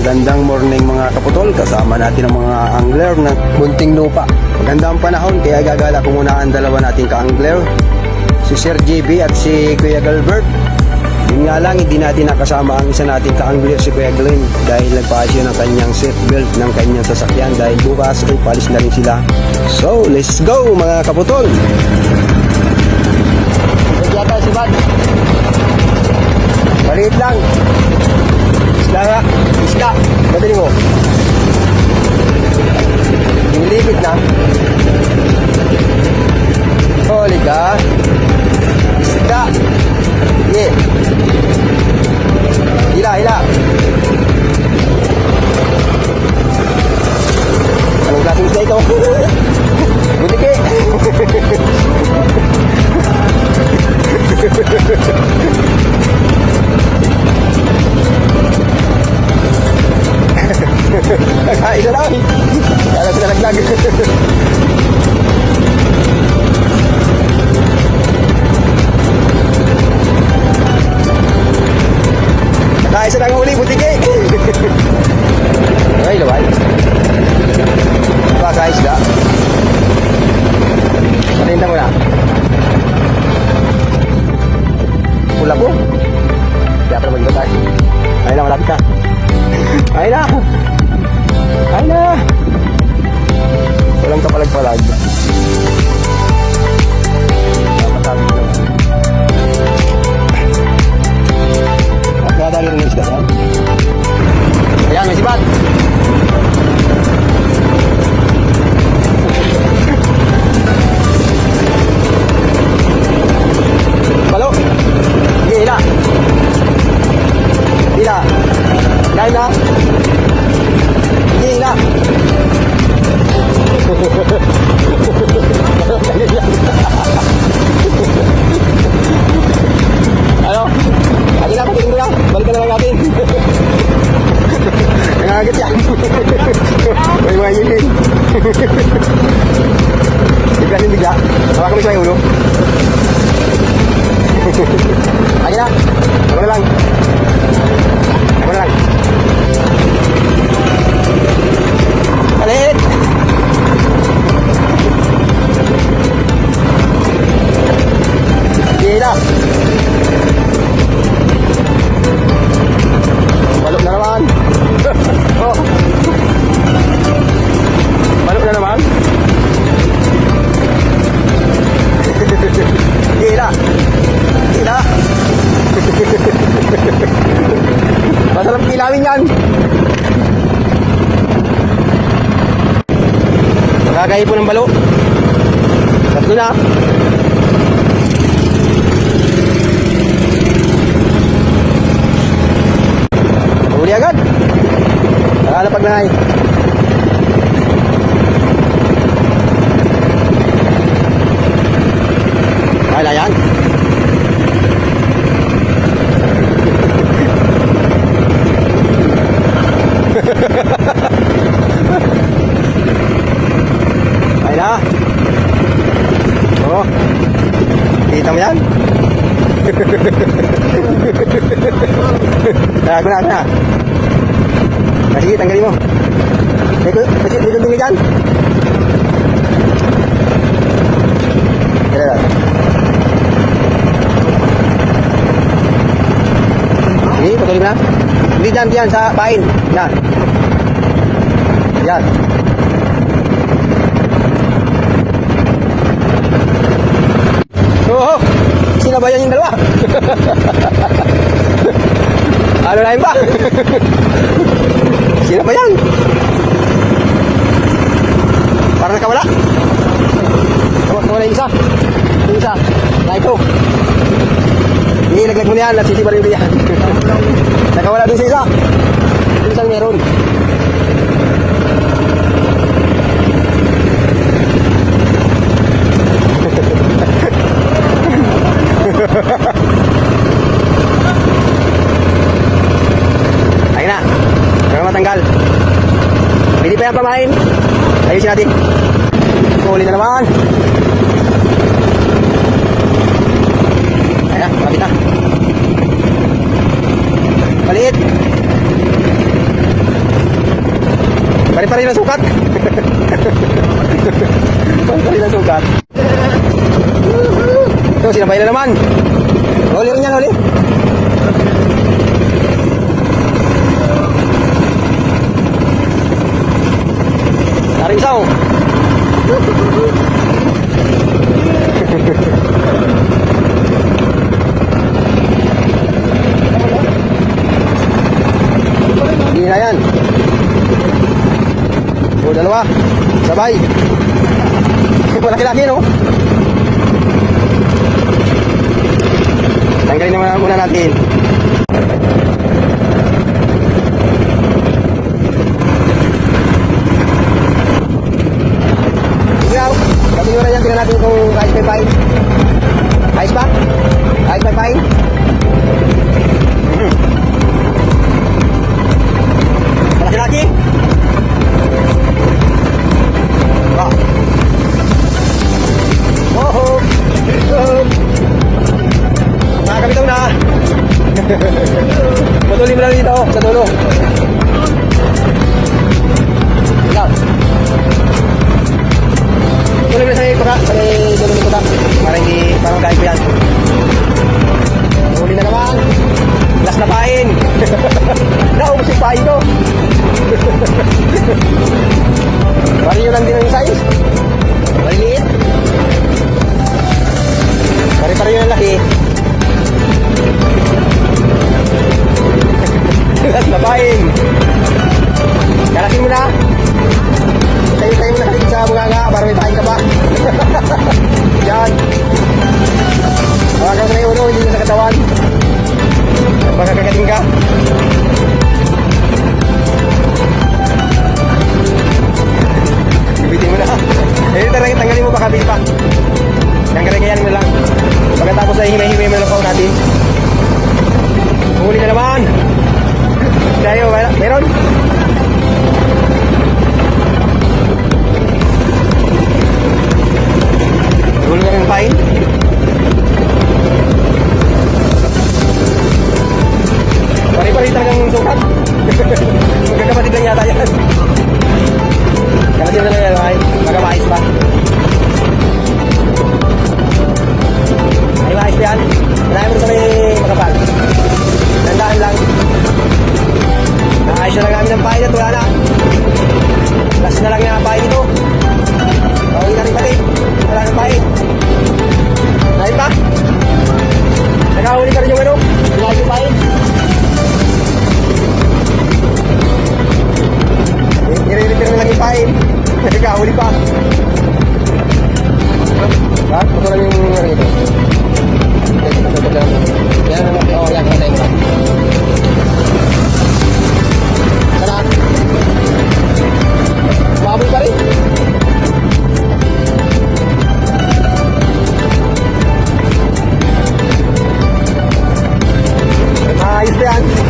Magandang morning mga kaputol. Kasama natin ang mga angler ng Munting Lupa. Magandang panahon kaya gagala ko muna ang dalawa nating ka-angler, si Sir JB at si Kuya Galbert. Yun nga lang, hindi natin nakasama ang isa nating ka-angler, si Kuya Glenn, dahil nagpaasyo ng kanyang seatbelt ng kanyang sasakyan dahil bukas ay palis na rin sila. So, let's go mga kaputol. Yata si Bad. Maliit lang. Isda nga. Isda. Madali mo. Nilipit na. Huli ka. Isda. Sige. Hila, hila. Anong klaseng isda ito? Butiki. Isa lang. Kaya sila naglag. Isa lang huli, butiki. Ay, laway. Baka isda. Patinta mo na. Pula po. Kaya pa naman batay. Ay na, malapit na. Ay na. Ay na. Walang kapalag-palag. Matabi ko naman. At nadali rin yung isda yan. Ayan, may sibat. Balo. Sige, hila. Hila. Hila, hila. Sige, hila. Ano? Lagi na, patingin ko lang. Balikan na lang natin. Nangagat yan. May mga yun. Bigla din bigla. Hawa kami sa ulo. Lagi na. Ako na lang. Ako na lang. Kalit! Gila! Balok na naman! Oh. Balok na naman! Gila! Gila! Masarap kilawin yan! Magkakahi po ng balo. Tatlo na. Huli agad. Nakalapag na ay. Ay na yan. Ay na. Oh. Kita mo yan? Ako na. Sige, tanggalin mo. May dumi dyan. Kaya lang. Sige, patuloy mo na. Hindi dyan, sa pain. Yan. Yan. Oo, sinabayan yung dalawa. Ano na yun ba? Sinabayan. Parang nakawala. Nakawala yung isa. Yung isa. Na ito. Ilaglag mo na yan. Nasisibar yung yan. Nakawala din sa isa. Yung isang meron. Ayun na. Pero matanggal. Pwede pa yan pamain. Ayusin natin. Huli na naman. Ayan, malapit na. Maliit. Pari-pari na sukat. Pari-pari na sukat. Ito, sinabay na naman. Huli rin yan, huli. Taring isaw. Hindi na yan. O, dalawa. Sabay. Malaki-laki, no? Tanggalin naman muna natin. Kasi yun na yan, tingnan natin kung ice may pain. Ice ba? Ice may pain? Malaki-laki? Wow. Oh, nakakabitaw na. Patuloy mo lang dito sa dulo. Yan. Patuloy mo na sa dulo nito ta. Para hindi parang kahit ko yan. Huli na naman. Last na pain. Naubos yung pain ko. Bali nyo lang din ang size. Maliliit. Pare-pare yun ang laki. Last na pain. Karasin mo na. Tayo mo na kalit sa bunganga para may pain ka pa. Yan. Hawakan mo na yung ulo, hindi mo sa katawan. Baka kagating ka. Bibitin mo na. Eh, tanggalin mo pa kabili pa. Tanggalin mo lang. Pagkatapos ay himay-himay mo lang pa natin. Huli na naman. Tayo, meron? Huli na rin pain. Pari-pari talagang sukat. Magkakapatid lang yata yan. Kapatid na lang yan, okay? Magkamais pa. Ay, maayos pa yan. Malayan mo sa may makapal. Nandahan lang. Naayos na lang namin ng pain at wala na. Last na lang yung pain ito. Pauwi na rin pati. Wala ng pain. Nahin pa? Nakahuli ka rin yung ano? Nahin yung pain. I-repair na lang yung pain. Nakahuli pa. Ha? Ito lang yung ano ito. Yan na natin. Oo, yan. Yan na. Sana. Maboy pa rin. Ayos pa yan.